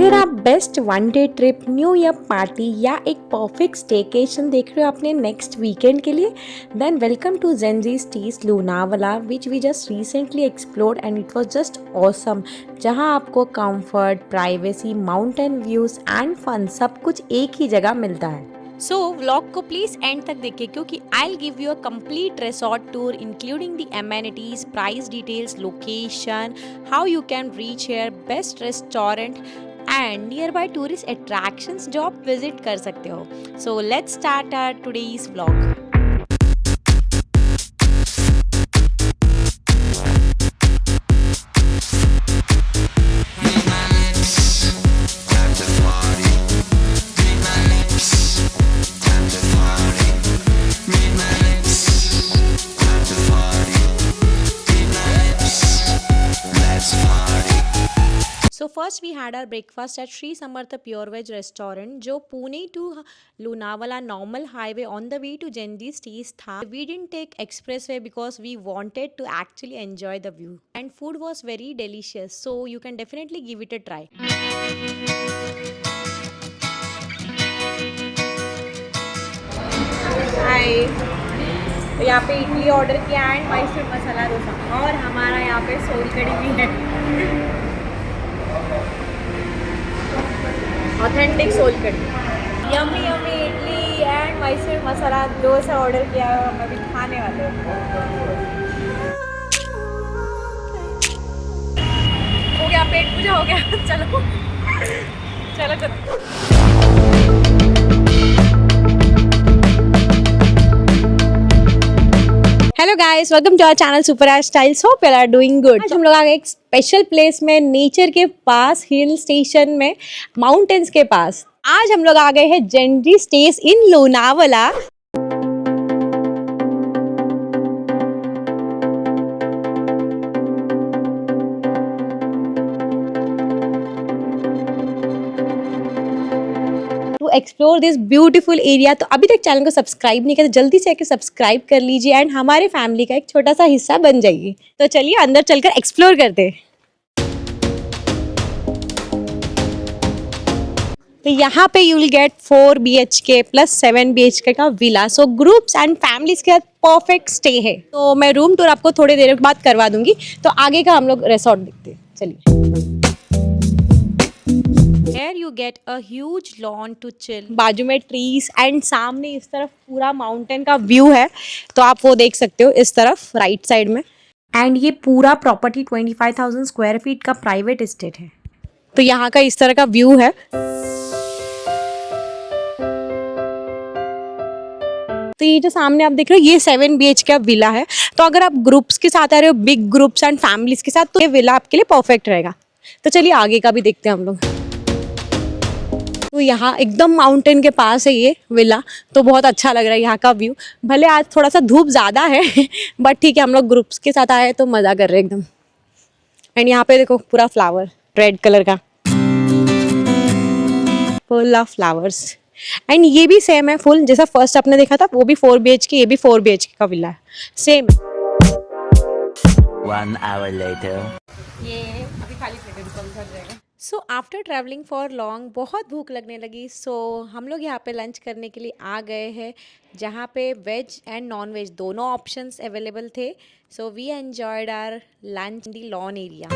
अगर आप best one day trip, new year party या एक परफेक्ट स्टेकेशन देख रहे हो अपने नेक्स्ट वीकेंड के लिए, then welcome to Zenji stage Lonavala which we just recently explored and it was just awesome. जहां आपको comfort, privacy, mountain views and fun सब कुछ एक ही जगह मिलता है। सो व्लॉग को प्लीज एंड तक देखिए क्योंकि I will give you a complete resort tour including the amenities, price details, location, how you can reach here, best restaurant and nearby tourist attractions जो आप विजिट कर सकते हो। So let's start our today's vlog. So first we had our breakfast at Sri Samartha Pure Veg Restaurant जो Pune to Lonavala normal highway on the way to Zenji Stays था। We didn't take expressway because we wanted to actually enjoy the view and food was very delicious, so you can definitely give it a try. हाय, तो यहाँ पे idli order किया and Mysore masala dosa और हमारा यहाँ पे soul कड़ी भी है, ऑथेंटिक सोल कड़ी। Yummy yummy idli and Mysore masala dosa order किया है, हम अभी खाने वाले हैं। हो गया पेट पूजा, हो गया। चलो चलो चलो। Hello guys, welcome to our channel super air styles. Hope you are doing good. आज हम लोग आ गए एक स्पेशल प्लेस में, नेचर के पास, हिल स्टेशन में, माउंटेन्स के पास। आज हम लोग आ गए हैं Zenji stage in Lonavala. Explore this beautiful area. तो अभी तक चैनल को सब्सक्राइब नहीं किया तो जल्दी से आके सब्सक्राइब कर लीजिए एंड हमारे फैमिली का एक छोटा सा हिस्सा बन जाइए। तो चलिए अंदर चलकर एक्सप्लोर करते हैं। तो यहाँ पे you will get 4 BHK plus 7 BHK का villa. So groups and families के साथ परफेक्ट स्टे है। तो मैं रूम टूर आपको थोड़ी देर बाद करवा दूंगी। तो आगे का हम लोग रिसोर्ट देखते हैं, चलिए। Here you get a huge lawn to chill. बाजू में ट्रीज एंड सामने इस तरफ पूरा माउंटेन का व्यू है, तो आप वो देख सकते हो इस तरफ राइट साइड में। एंड ये पूरा प्रॉपर्टी 25,000 स्क्वायर फीट का प्राइवेट एस्टेट है। तो यहाँ का इस तरह का व्यू है। तो ये जो सामने आप देख रहे हो ये 7 BHK का विला है। तो अगर आप ग्रुप्स के साथ आ रहे हो, बिग ग्रुप्स एंड फैमिलीज के साथ, तो ये विला आपके लिए परफेक्ट रहेगा। तो चलिए आगे का भी देखते हैं हम लोग। तो यहाँ एकदम माउंटेन के पास है ये विला, तो बहुत अच्छा लग रहा है यहाँ का व्यू। भले आज थोड़ा सा धूप ज़्यादा है बट ठीक है, हम लोग ग्रुप्स के साथ आए तो मज़ा कर रहे हैं एकदम। एंड यहाँ पे देखो पूरा फ्लावर रेड कलर का, फुल ऑफ फ्लावर्स। एंड ये भी सेम है फुल, जैसा फर्स्ट आपने देखा था वो भी 4 BHK, ये भी 4 BHK का विला है, सेम। 1 hour later. ये अभी खाली प्लेट है, कल भर जाएगा। So after travelling for long बहुत भूख लगने लगी। सो हम लोग यहाँ पे लंच करने के लिए आ गए हैं, जहाँ पे वेज एंड नॉन वेज दोनों ऑप्शंस अवेलेबल थे। So we enjoyed our lunch in the lawn area.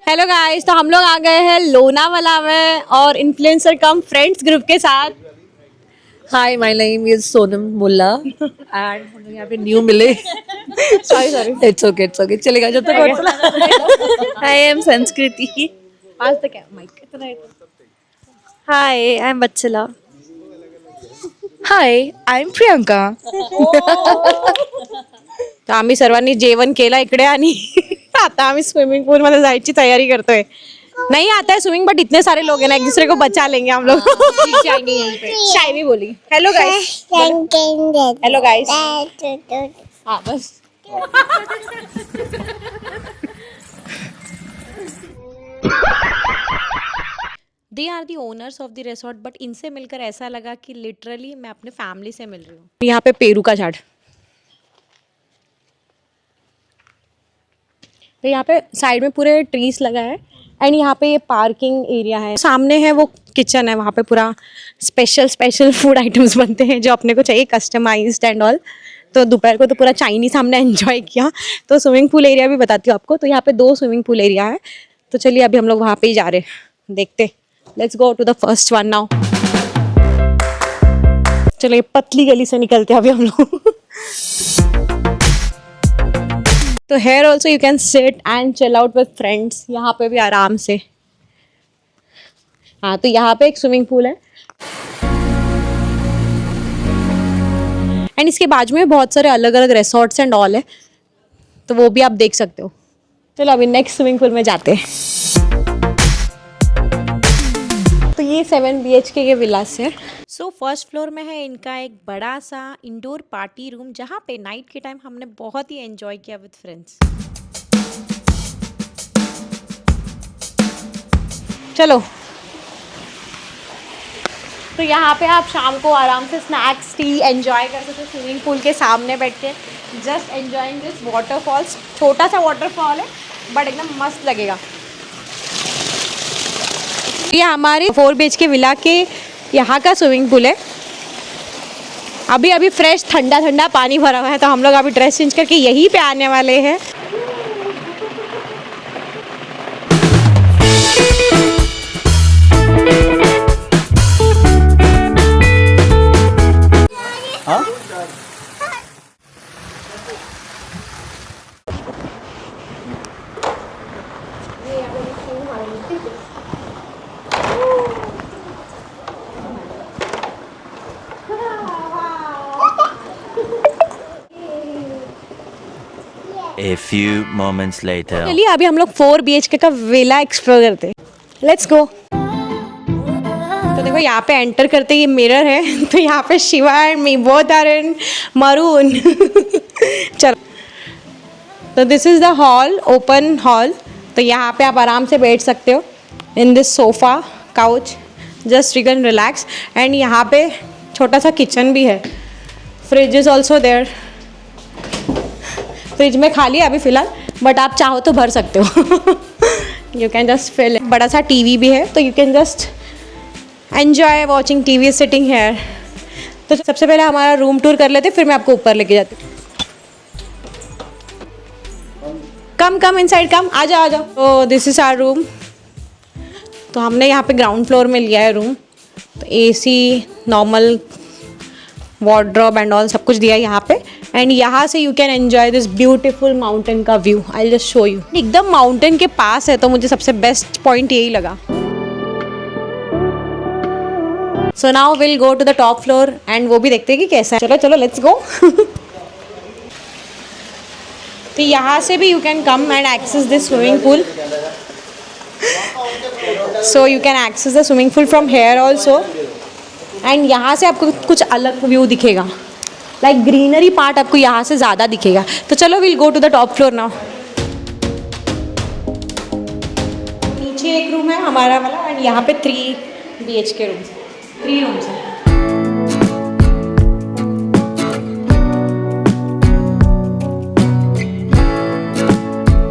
Hello guys, तो हम लोग आ गए हैं लोनावाला में और इन्फ्लुएंसर कम फ्रेंड्स ग्रुप के साथ। Hi, my name is Sonam Mulla and हम लोग यहाँ पे न्यू मिले। sorry. It's okay. चलेगा जब तक और I am Sanskriti. आज तक है माइक इतना है। Hi, I'm Vatsala. Hi, I'm Priyanka. तर आम्ही सर्वांनी जेवण केलं इकडे आणि आता आम्ही स्विमिंग पूल मध्ये जायची तयारी करतोय। नहीं आता है स्विमिंग बट इतने सारे लोग हैं ना, एक दूसरे को बचा लेंगे हम लोग। शायरी बोली हेलो गाइस, हेलो गाइस। हाँ बस। They are the owners of the resort, but इनसे मिलकर ऐसा लगा कि लिटरली मैं अपने फैमिली से मिल रही हूँ। यहाँ पे पेरू का झाड़, तो यहाँ पे साइड में पूरे ट्रीज लगा है एंड यहाँ पे ये पार्किंग एरिया है। सामने है वो किचन है, वहाँ पे पूरा स्पेशल फूड आइटम्स बनते हैं जो अपने को चाहिए, कस्टमाइज्ड एंड ऑल। तो दोपहर को तो पूरा चाइनीज हमने एंजॉय किया। तो स्विमिंग पूल एरिया भी बताती हूँ आपको। तो यहाँ पे 2 स्विमिंग पूल एरिया है। तो चलिए अभी हम लोग वहाँ पे ही जा रहे हैं, देखते। Let's go to the first one now. चलिए पतली गली से निकलते हैं अभी हम लोग। तो here also you can sit and chill out with friends, यहाँ पे भी आराम से। हाँ, तो यहाँ पे एक स्विमिंग पूल है एंड इसके बाजू में बहुत सारे अलग अलग रिसोर्ट्स एंड ऑल है, तो वो भी आप देख सकते हो। चलो अभी नेक्स्ट स्विमिंग पूल में जाते हैं। तो ये 7 BHK के विलास है। सो फर्स्ट फ्लोर में है इनका एक बड़ा सा इंडोर पार्टी रूम, जहाँ पे नाइट के टाइम हमने बहुत ही एंजॉय किया विद फ्रेंड्स। चलो, तो यहाँ पे आप शाम को आराम से स्नैक्स टी एंजॉय कर सकते हो स्विमिंग पूल के सामने बैठ के, जस्ट एंजॉइंग दिस वाटरफॉल्स। छोटा सा वाटरफॉल है बट एकदम मस्त लगेगा। ये हमारे 4 BHK विला के यहाँ का स्विमिंग पूल है। अभी अभी फ्रेश ठंडा ठंडा पानी भरा हुआ है, तो हम लोग अभी ड्रेस चेंज करके यहीं पे आने वाले हैं। A few moments later. चलिए अभी हम लोग 4 BHK का विला एक्सप्लोर करते हैं। Let's go. तो देखो यहाँ पे एंटर करते ही मिरर है, तो यहाँ पे Shiva and me both are in maroon. चलो, तो this is the hall, open hall. तो यहाँ पे आप आराम से बैठ सकते हो in this sofa couch, just you can relax. And यहाँ पे छोटा सा किचन भी है। Fridge is also there. Fridge में खाली है अभी फ़िलहाल, बट आप चाहो तो भर सकते हो। You can just fill. बड़ा सा टीवी भी है, तो you can just enjoy watching TV sitting here. तो सबसे पहले हमारा रूम टूर कर लेते, फिर मैं आपको ऊपर लेके जाती हूँ। कम इनसाइड कम, आ जाओ आ जाओ। तो दिस इज़ आवर रूम। तो हमने यहाँ पे ग्राउंड फ्लोर में लिया है रूम। तो AC, normal wardrobe and all सब कुछ दिया है यहाँ पे। एंड यहाँ से you can enjoy this beautiful mountain का view. I just show you. एकदम माउंटेन के पास है, तो मुझे सबसे बेस्ट पॉइंट यही लगा। So now will go to the top floor and वो भी देखते हैं कि कैसा है। चलो चलो लेट्स गो। तो यहाँ से भी you can come and access this swimming pool. So you can access the swimming pool from here also. And यहाँ से आपको कुछ अलग व्यू दिखेगा, लाइक ग्रीनरी पार्ट आपको यहाँ से ज़्यादा दिखेगा। तो चलो will go to the top floor now. नीचे एक रूम है हमारा वाला एंड यहाँ पे 3 BHK रूम्स, 3 रूम्स हैं।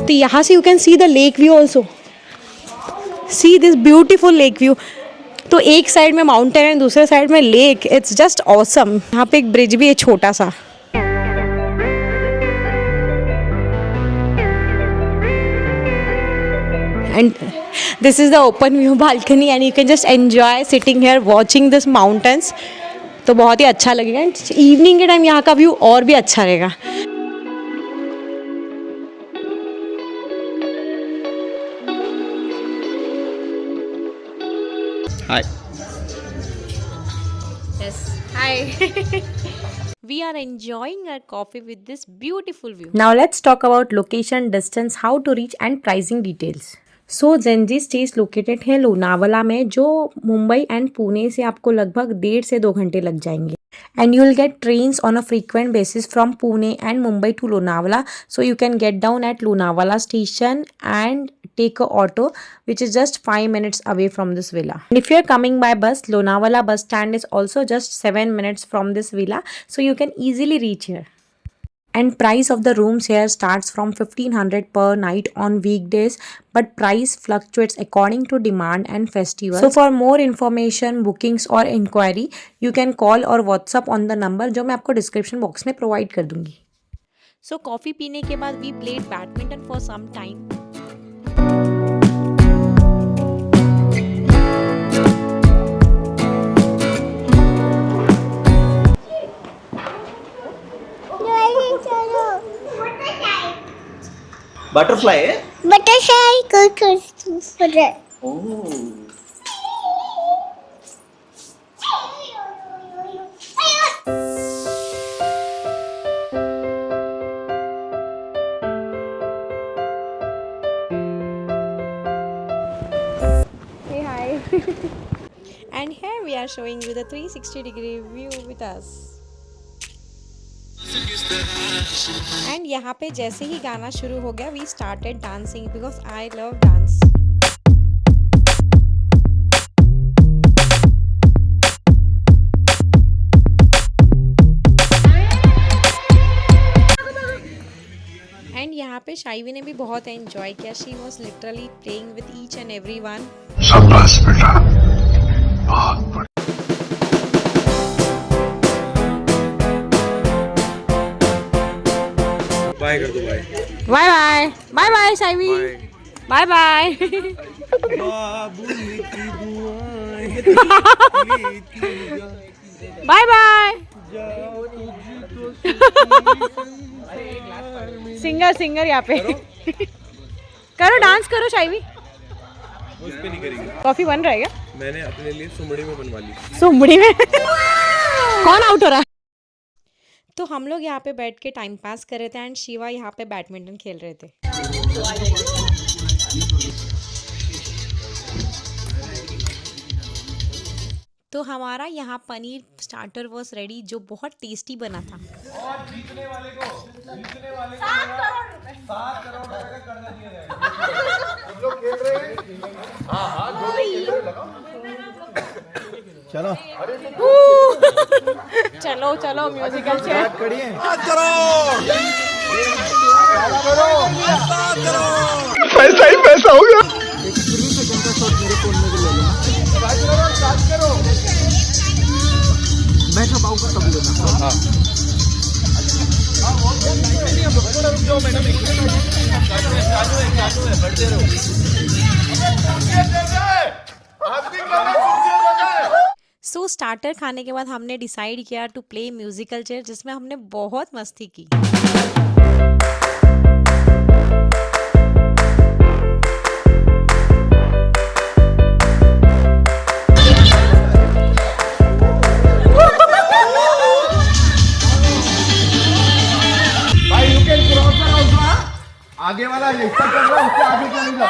तो यहाँ से you can see the lake view also. See this beautiful lake view. तो एक साइड में माउंटेन है, दूसरे साइड में लेक। It's just awesome. यहाँ पे एक ब्रिज भी है छोटा सा। And this is the open view balcony and you can just enjoy sitting here watching this mountains. तो बहुत ही अच्छा लगेगा। एंड इवनिंग के टाइम यहाँ का व्यू और भी अच्छा रहेगा। Hi. Yes, hi. We are enjoying our coffee with this beautiful view. Now let's talk about location, distance, how to reach and pricing details. So Zenji stays located है लोनावाला में, जो मुंबई एंड पुणे से आपको लगभग 1.5 से 2 घंटे लग जाएंगे. And you will get trains on a frequent basis from Pune and Mumbai to Lonavala. So you can get down at Lonavala station and take a auto, which is just 5 minutes away from this villa. And if you're coming by bus, Lonavala bus stand is also just 7 minutes from this villa, so you can easily reach here. And price of the rooms here starts from 1500 per night on weekdays, but price fluctuates according to demand and festivals. So for more information, bookings or inquiry, you can call or WhatsApp on the number जो मैं आपको description box में provide कर दूंगी. सो coffee पीने के बाद we played badminton for some time. Butterfly है बटरफ्लाई कर And here we are showing you the 360-degree view with us. And यहाँ पे जैसे ही गाना शुरू हो गया, we started dancing because I love dance. And यहाँ पे शाइवी ने भी बहुत एंजॉय किया. She was literally playing with each and every one. शाबाश बेटा, बहुत बढ़िया. बाय कर दो. Bye bye bye bye bye Shaivi. Bye bye. Bye bye. Singer यहाँ पे. करो डांस करो शाइवी. उस पे नहीं करेंगे. कॉफी बन रहा है क्या? मैंने अपने लिए सुमड़ी में बनवा ली. सुमड़ी में कौन आउट हो रहा है? तो हम लोग यहाँ पे बैठ के टाइम पास कर रहे थे एंड शिवा यहाँ पे बैडमिंटन खेल रहे थे. तो हमारा यहाँ पनीर स्टार्टर वॉज रेडी जो बहुत टेस्टी बना था. और जीतने वाले को 7 करोड़ रुपए का कर्जा दिया जाएगा. हम लोग खेल रहे हैं. हाँ दो लोग खेल रहे लगाओ. चलो चलो चलो म्यूजिकल चेयर. 7 करोड़. पैसा ही पैसा हो गया. एक 3 सेकंड का शॉट मेरे फोन में भी ले लो. 7 करोड़. मैं जब आऊंगा तब लेना. हाँ सो स्टार्टर खाने के बाद हमने डिसाइड किया टू प्ले म्यूजिकल चेयर जिसमें हमने बहुत मस्ती की. आगे वाला ये कर रहा है, उससे आगे चलेगा.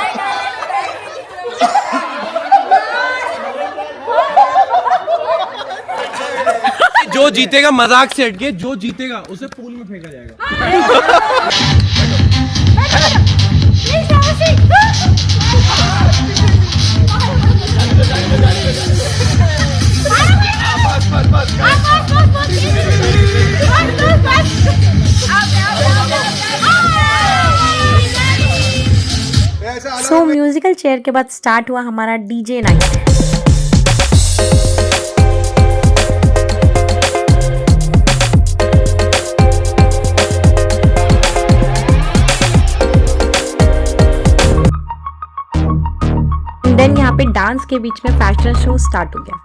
जो जीतेगा मजाक से हटके, जो जीतेगा उसे पूल में फेंका जाएगा. सो म्यूजिकल चेयर के बाद स्टार्ट हुआ हमारा डीजे नाइट. देन यहाँ पे डांस के बीच में फैशन शो स्टार्ट हो गया.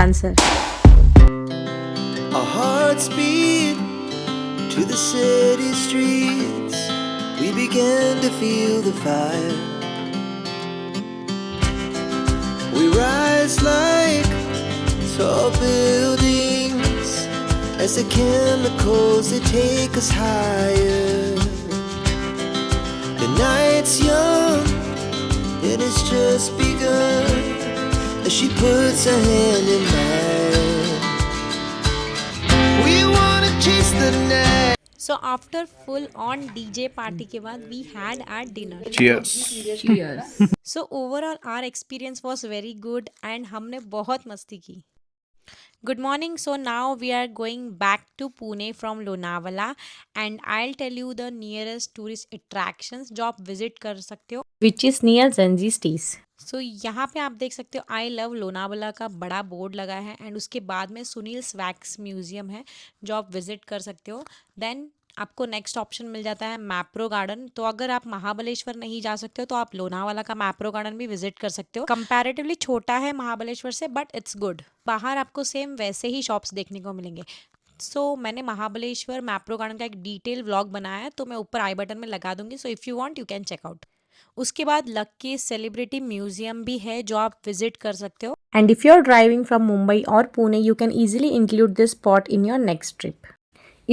Answer. Our hearts beat to the city streets. We began to feel the fire. We rise like tall buildings as the chemicals they take us higher. The night's young and it's just begun as she puts her hand in mine. We wanna chase the night. So after full on DJ party के बाद we had our dinner. Cheers. So overall our experience was very good and हमने बहुत मस्ती की. Good morning. So now we are going back to Pune from Lonavala and I'll tell you the nearest tourist attractions जो आप visit कर सकते हो. Which is near Zenji Stays. सो यहाँ पे आप देख सकते हो आई लव लोनावला का बड़ा बोर्ड लगा है एंड उसके बाद में सुनील स्वैक्स म्यूजियम है जो आप विजिट कर सकते हो. देन आपको नेक्स्ट ऑप्शन मिल जाता है मैप्रो गार्डन. तो अगर आप महाबलेश्वर नहीं जा सकते हो तो आप लोनावाला का मैप्रो गार्डन भी विजिट कर सकते हो. कंपैरेटिवली छोटा है महाबलेश्वर से बट इट्स गुड. बाहर आपको सेम वैसे ही शॉप्स देखने को मिलेंगे. सो मैंने महाबलेश्वर मैप्रो गार्डन का एक डिटेल व्लॉग बनाया है तो मैं ऊपर आई बटन में लगा दूंगी. So if you want you can check out. उसके बाद लक्की सेलिब्रिटी म्यूजियम भी है जो आप विजिट कर सकते हो. And if you're driving from Mumbai or Pune, you can easily include this spot in your next trip.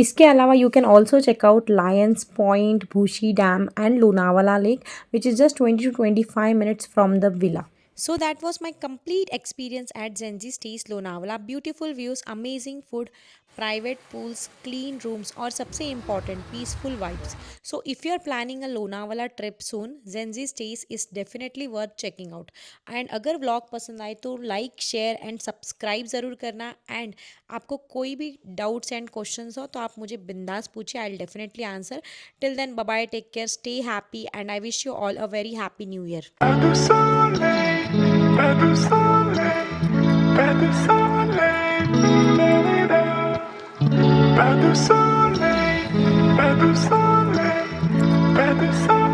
इसके अलावा you can also check out Lions Point, Bhushi Dam and Lonavala Lake, which is just 20 to 25 minutes from the villa. So that was my complete experience at Zenji Stays Lonavala. Beautiful views, amazing food, private pools, clean rooms और सबसे important peaceful vibes. So if you are planning a Lonavala trip soon, Zenji Stays is definitely worth checking out. And अगर vlog पसंद आए तो like, share and subscribe ज़रूर करना. And आपको कोई भी doubts and questions हो तो आप मुझे बिंदास पूछिए. I'll definitely answer. Till then, bye bye, take care, stay happy and I wish you all a very happy new year. Bedu Sole, Bedu Sole, Bedu Sole, Bedu Sole, Bedu Sole.